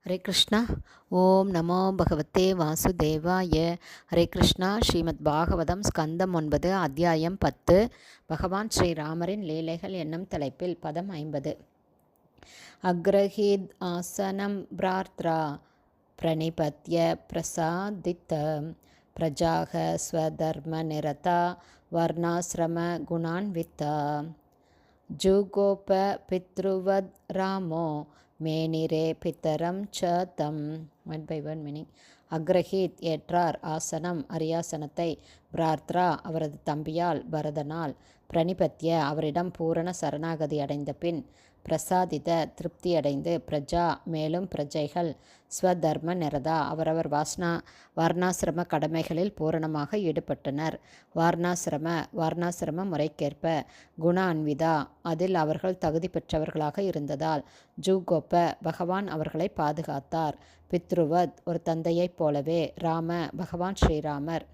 ஹரே கிருஷ்ணா. ஓம் நமோ பகவத்தே வாசுதேவாய. ஹரே கிருஷ்ணா. ஸ்ரீமத் பாகவதம் ஸ்கந்தம் 9 அத்தியாயம் 10 பகவான் ஸ்ரீராமரின் லீலைகள் என்னும் தலைப்பில் பதம் 50. அக்ரஹீத் ஆசனம் பிரார்த்ரா பிரணிபத்ய பிரசாதித்த பிரஜாக ஸ்வதர்ம நிரதா வர்ணாசிரம குணான்விதா ஜுகோப பித்ருவத் ராமோ மேனிரே பித்தரம் ச தம். 1 by 1 மீனிங். அக்ரஹீத் ஏற்றார், ஆசனம் அரியாசனத்தை, பிரார்த்ரா அவரது தம்பியால் பரதனால், பிரணிபத்ய அவரிடம் பூரண சரணாகதி அடைந்த பின், பிரசாதித திருப்தியடைந்து, பிரஜா மேலும் பிரஜைகள், ஸ்வதர்ம நிரதா அவரவர் வார்ணாசிரம கடமைகளில் பூரணமாக ஈடுபட்டனர். வார்ணாசிரம முறைக்கேற்ப, குண அன்விதா அதில் அவர்கள் தகுதி பெற்றவர்களாக இருந்ததால், ஜூகோப்ப பகவான் அவர்களை பாதுகாத்தார். பித்ருவத் ஒரு தந்தையைப் போலவே, ராம பகவான் ஸ்ரீராமர்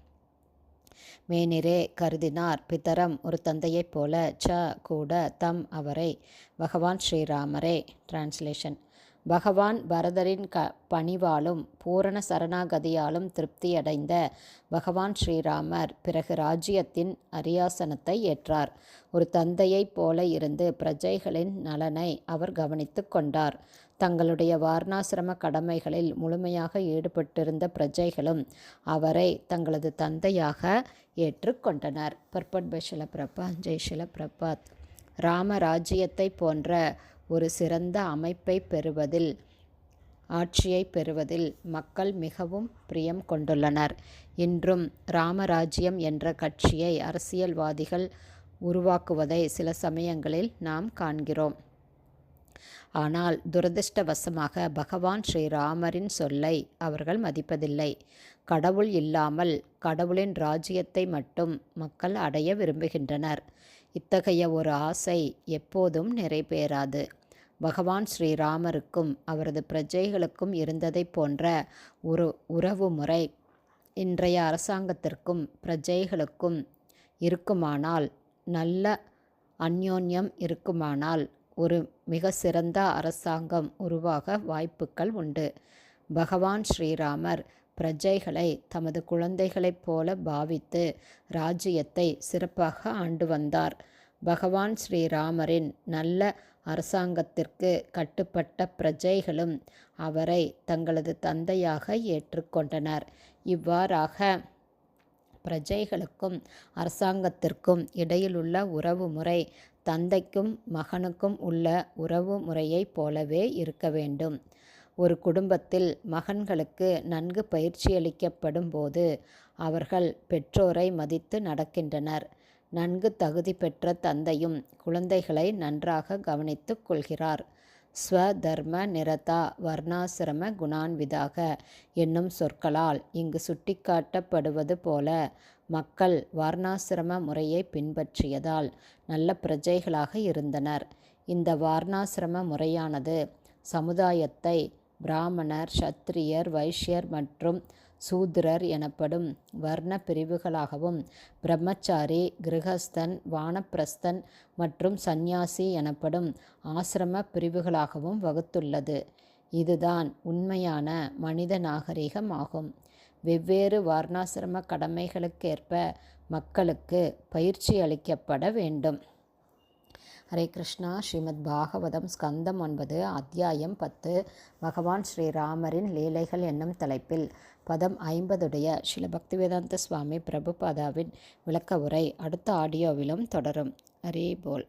மேனிரே கருதினார், பிதரம் ஒரு தந்தையைப் போல, ச கூட, தம் அவரை, பகவான் ஸ்ரீராமரே. டிரான்ஸ்லேஷன். பகவான் பரதரின் பணிவாலும் பூரண சரணாகதியாலும் திருப்தியடைந்த பகவான் ஸ்ரீராமர் பிறகு ராஜ்யத்தின் அரியாசனத்தை ஏற்றார். ஒரு தந்தையைப் போல இருந்து பிரஜைகளின் நலனை அவர் கவனித்து கொண்டார். தங்களுடைய வார்ணாசிரம கடமைகளில் முழுமையாக ஈடுபட்டிருந்த பிரஜைகளும் அவரை தங்களது தந்தையாக ஏற்றுக்கொண்டனர். பர்பட் பை ஷில பிரபாத். ஜெய் ஷில பிரபாத். ராம ராஜ்யத்தை போன்ற ஒரு சிறந்த அமைப்பை பெறுவதில், ஆட்சியை பெறுவதில் மக்கள் மிகவும் பிரியம் கொண்டுள்ளனர். இன்றும் ராமராஜ்யம் என்ற கட்சியை அரசியல்வாதிகள் உருவாக்குவதை சில சமயங்களில் நாம் காண்கிறோம். ஆனால் துரதிர்ஷ்டவசமாக பகவான் ஸ்ரீராமரின் சொல்லை அவர்கள் மதிப்பதில்லை. கடவுள் இல்லாமல் கடவுளின் ராஜ்யத்தை மட்டும் மக்கள் அடைய விரும்புகின்றனர். இத்தகைய ஒரு ஆசை எப்போதும் நிறைவேறாது. பகவான் ஸ்ரீராமருக்கும் அவரது பிரஜைகளுக்கும் இருந்ததைப் போன்ற ஒரு உறவு முறை இன்றைய அரசாங்கத்திற்கும் பிரஜைகளுக்கும் இருக்குமானால், நல்ல அந்யோன்யம் இருக்குமானால், ஒரு மிக சிறந்த அரசாங்கம் உருவாக வாய்ப்புகள் உண்டு. பகவான் ஸ்ரீராமர் பிரஜைகளை தமது குழந்தைகளைப் போல பாவித்து ராஜ்யத்தை சிறப்பாக ஆண்டு வந்தார். பகவான் ஸ்ரீராமரின் நல்ல அரசாங்கத்திற்கு கட்டுப்பட்ட பிரஜைகளும் அவரை தங்களது தந்தையாக ஏற்றுக்கொண்டனர். இவ்வாறாக பிரஜைகளுக்கும் அரசாங்கத்திற்கும் இடையிலுள்ள உறவு முறை தந்தைக்கும் மகனுக்கும் உள்ள உறவு முறையைப் போலவே இருக்க வேண்டும். ஒரு குடும்பத்தில் மகன்களுக்கு நன்கு பயிற்சியளிக்கப்படும் போது அவர்கள் பெற்றோரை மதித்து நடக்கின்றனர். நன்கு தகுதி பெற்ற தந்தையும் குழந்தைகளை நன்றாக கவனித்துக் கொள்கிறார். ஸ்வதர்ம நிரதா வர்ணாசிரம குணான்விதாக என்னும் சொற்களால் இங்கு சுட்டிக்காட்டப்படுவது போல, மக்கள் வார்ணாசிரம முறையை பின்பற்றியதால் நல்ல பிரஜைகளாக இருந்தனர். இந்த வார்ணாசிரம முறையானது சமுதாயத்தை பிராமணர், சத்திரியர், வைஷ்யர் மற்றும் சூத்திரர் எனப்படும் வர்ண பிரிவுகளாகவும், பிரம்மச்சாரி, கிருஹஸ்தன், வானப்பிரஸ்தன் மற்றும் சந்நியாசி எனப்படும் ஆசிரம பிரிவுகளாகவும் வகுத்துள்ளது. இதுதான் உண்மையான மனித நாகரிகம் ஆகும். வெவ்வேறு வார்ணாசிரம கடமைகளுக்கேற்ப மக்களுக்கு பயிற்சி அளிக்கப்பட வேண்டும். ஹரே கிருஷ்ணா. ஸ்ரீமத் பாகவதம் ஸ்கந்தம் 9 அத்தியாயம் 10 பகவான் ஸ்ரீராமரின் லீலைகள் என்னும் தலைப்பில் பதம் 50 ஸ்ரீல பக்திவேதாந்த சுவாமி பிரபுபாதாவின் விளக்க உரை அடுத்த ஆடியோவிலும் தொடரும். ஹரே போல்.